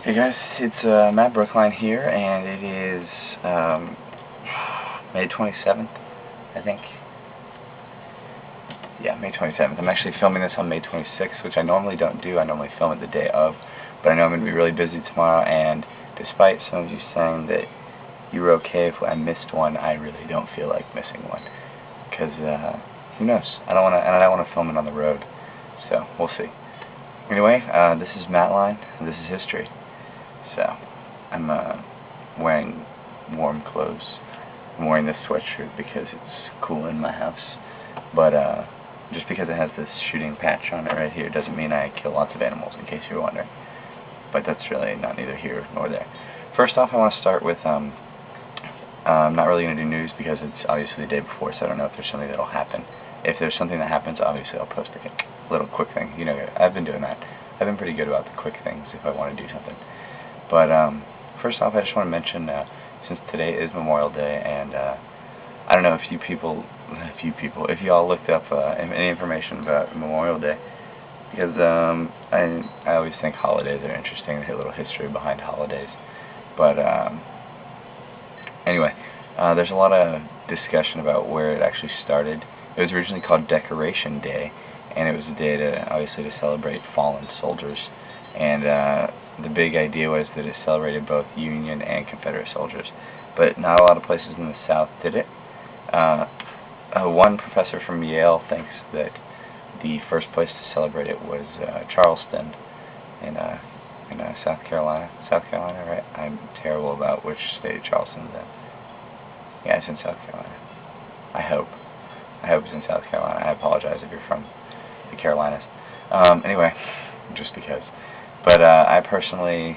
Hey guys, it's matBrookline here, and it is May 27th, I think. Yeah, May 27th. I'm actually filming this on May 26th, which I normally don't do. I normally film it the day of, but I know I'm going to be really busy tomorrow, and despite some of you saying that you were okay if I missed one, I really don't feel like missing one, because who knows? I don't want to film it on the road, so we'll see. Anyway, this is matLine, and this is history. So, I'm wearing warm clothes. I'm wearing this sweatshirt because it's cool in my house. But just because it has this shooting patch on it right here doesn't mean I kill lots of animals, in case you're wondering. But that's really not neither here nor there. First off, I want to start with, I'm not really going to do news because it's obviously the day before, so I don't know if there's something that will happen. If there's something that happens, obviously I'll post a little quick thing. You know, I've been doing that. I've been pretty good about the quick things if I want to do something. But first off, I just want to mention, since today is Memorial Day, and I don't know if if you all looked up any information about Memorial Day, because I always think holidays are interesting, a little history behind holidays. But anyway, there's a lot of discussion about where it actually started. It was originally called Decoration Day, and it was a day obviously to celebrate fallen soldiers. And the big idea was that it celebrated both Union and Confederate soldiers. But not a lot of places in the South did it. One professor from Yale thinks that the first place to celebrate it was Charleston in South Carolina. South Carolina, right? I'm terrible about which state Charleston's in. Yeah, it's in South Carolina. I hope it's in South Carolina. I apologize if you're from the Carolinas. Anyway, just because. But I personally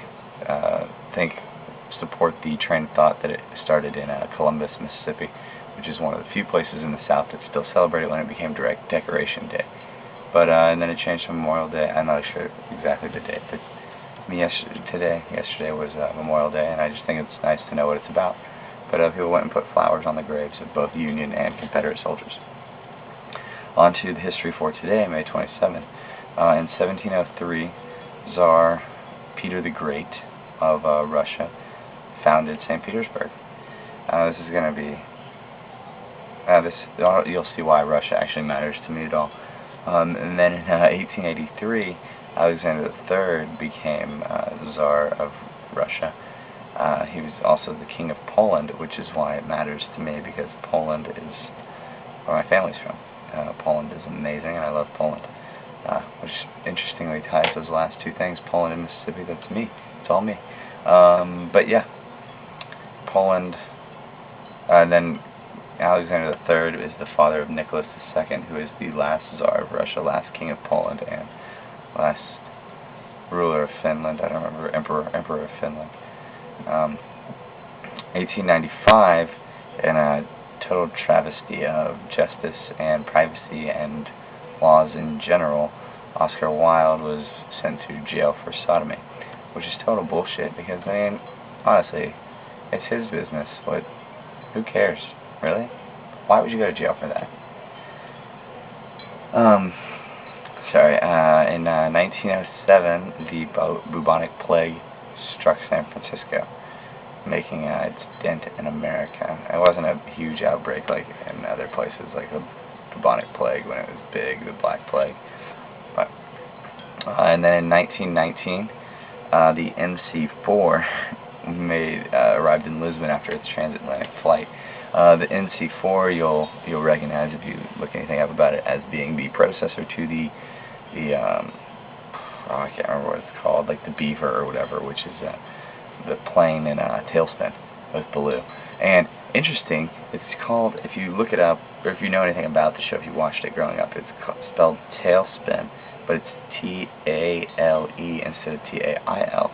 support the train of thought that it started in Columbus, Mississippi, which is one of the few places in the South that still celebrated when it became Decoration Day. But and then it changed to Memorial Day. I'm not sure exactly the date, but yesterday was Memorial Day, and I just think it's nice to know what it's about. But people went and put flowers on the graves of both Union and Confederate soldiers. On to the history for today, May 27th. In 1703, Tsar Peter the Great of Russia founded St. Petersburg. This is going to be you'll see why Russia actually matters to me at all. And then in 1883, Alexander III became Tsar of Russia. He was also the King of Poland, which is why it matters to me, because Poland is where my family's from. Poland is amazing, and I love Poland. Which interestingly ties those last two things, Poland and Mississippi. That's me. It's all me. But yeah, Poland. Then Alexander III is the father of Nicholas II, who is the last Tsar of Russia, last King of Poland, and last ruler of Finland. I don't remember, Emperor of Finland. 1895, in a total travesty of justice and privacy and laws in general, Oscar Wilde was sent to jail for sodomy, which is total bullshit, because, I mean, honestly, it's his business. Who cares, really? Why would you go to jail for that? In 1907, the bubonic plague struck San Francisco, making its dent in America. It wasn't a huge outbreak like in other places, like the bubonic plague when it was big, the Black Plague. But and then in 1919, the NC-4 arrived in Lisbon after its transatlantic flight. The NC-4 you'll recognize if you look anything up about it as being the predecessor to the I can't remember what it's called, like the Beaver or whatever, which is the plane in Tailspin with Baloo. And interesting, it's called, if you look it up, or if you know anything about the show, if you watched it growing up, it's spelled Tailspin, but it's T-A-L-E instead of T-A-I-L,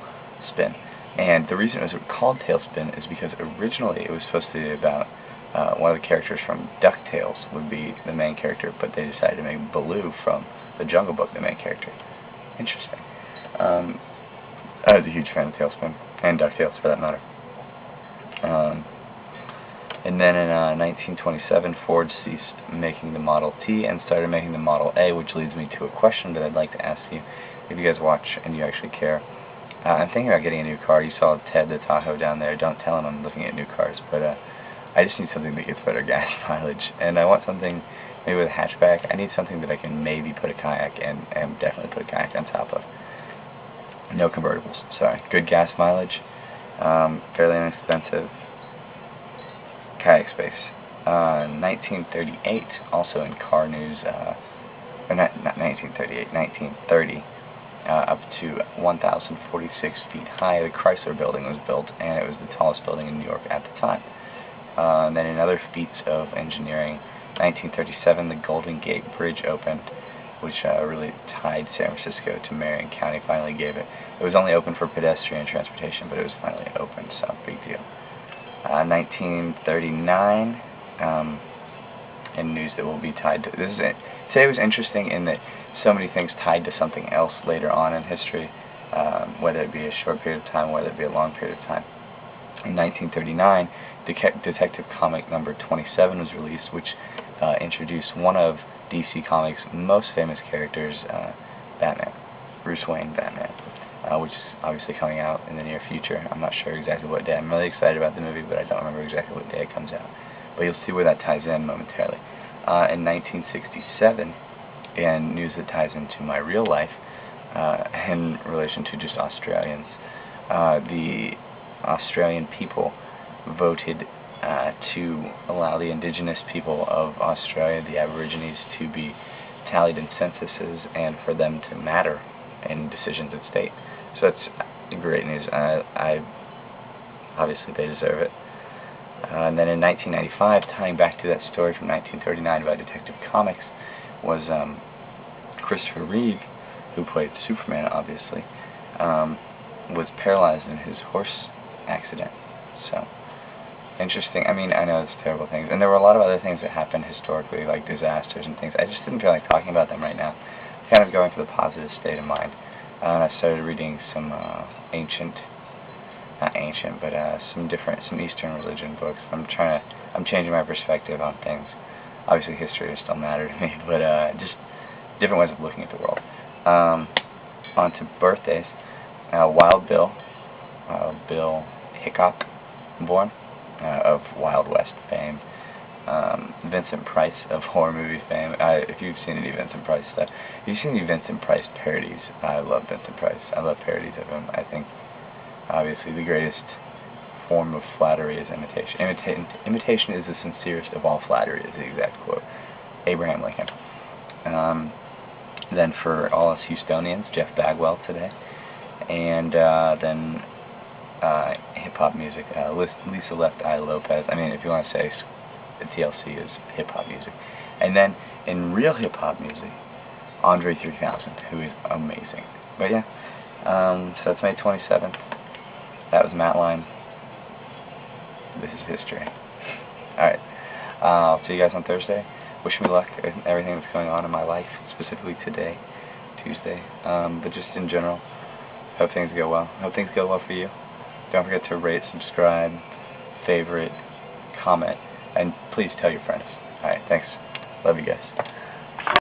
spin. And the reason it was called Tailspin is because originally it was supposed to be about one of the characters from DuckTales would be the main character, but they decided to make Baloo from the Jungle Book the main character. Interesting. I was a huge fan of Tailspin, and DuckTales for that matter. And then in 1927, Ford ceased making the Model T and started making the Model A, which leads me to a question that I'd like to ask you, if you guys watch and you actually care. I'm thinking about getting a new car. You saw Ted the Tahoe down there. Don't tell him I'm looking at new cars, but I just need something that gets better gas mileage, and I want something maybe with a hatchback. I need something that I can maybe put a kayak in, and definitely put a kayak on top of. No convertibles, sorry. Good gas mileage, fairly inexpensive, kayak space. 1938, also in car news, or not 1938, 1930, up to 1,046 feet high, the Chrysler Building was built, and it was the tallest building in New York at the time. And then in other feats of engineering, 1937, the Golden Gate Bridge opened, which really tied San Francisco to Marion County, finally gave it. It was only open for pedestrian transportation, but it was finally opened, so big deal. 1939, in news that will be tied to this is it. Today was interesting in that so many things tied to something else later on in history, whether it be a short period of time, whether it be a long period of time. In 1939, Detective Comic number 27 was released, which introduced one of DC Comics' most famous characters, Batman, Bruce Wayne Batman, which is obviously coming out in the near future. I'm not sure exactly what day. I'm really excited about the movie, but I don't remember exactly what day it comes out. But you'll see where that ties in momentarily. In 1967, and news that ties into my real life in relation to just Australians, the Australian people voted to allow the indigenous people of Australia, the Aborigines, to be tallied in censuses and for them to matter in decisions at state. So that's great news. Obviously they deserve it. And then in 1995, tying back to that story from 1939 about Detective Comics, was Christopher Reeve, who played Superman, obviously, was paralyzed in his horse accident. So, interesting. I mean, I know it's terrible things. And there were a lot of other things that happened historically, like disasters and things. I just didn't feel like talking about them right now. Kind of going for the positive state of mind. And I started reading some some Eastern religion books. I'm changing my perspective on things. Obviously history still matters to me, but just different ways of looking at the world. On to birthdays. Wild Bill Hickok, born, of Wild West fame. Vincent Price of horror movie fame. If you've seen any Vincent Price stuff, if you've seen any Vincent Price parodies, I love Vincent Price. I love parodies of him. I think, obviously, the greatest form of flattery is imitation. Imitation is the sincerest of all flattery, is the exact quote. Abraham Lincoln. Then for all us Houstonians, Jeff Bagwell today. And then hip-hop music, Lisa Left Eye Lopez. I mean, if you want to say TLC is hip-hop music. And then in real hip-hop music, Andre 3000, who is amazing. But yeah, so that's May 27th. That was matLine. This is history. Alright, I'll see you guys on Thursday. Wish me luck in everything that's going on in my life, specifically today, Tuesday. But just in general, hope things go well. Hope things go well for you. Don't forget to rate, subscribe, favorite, comment, and please tell your friends. Alright, thanks. Love you guys.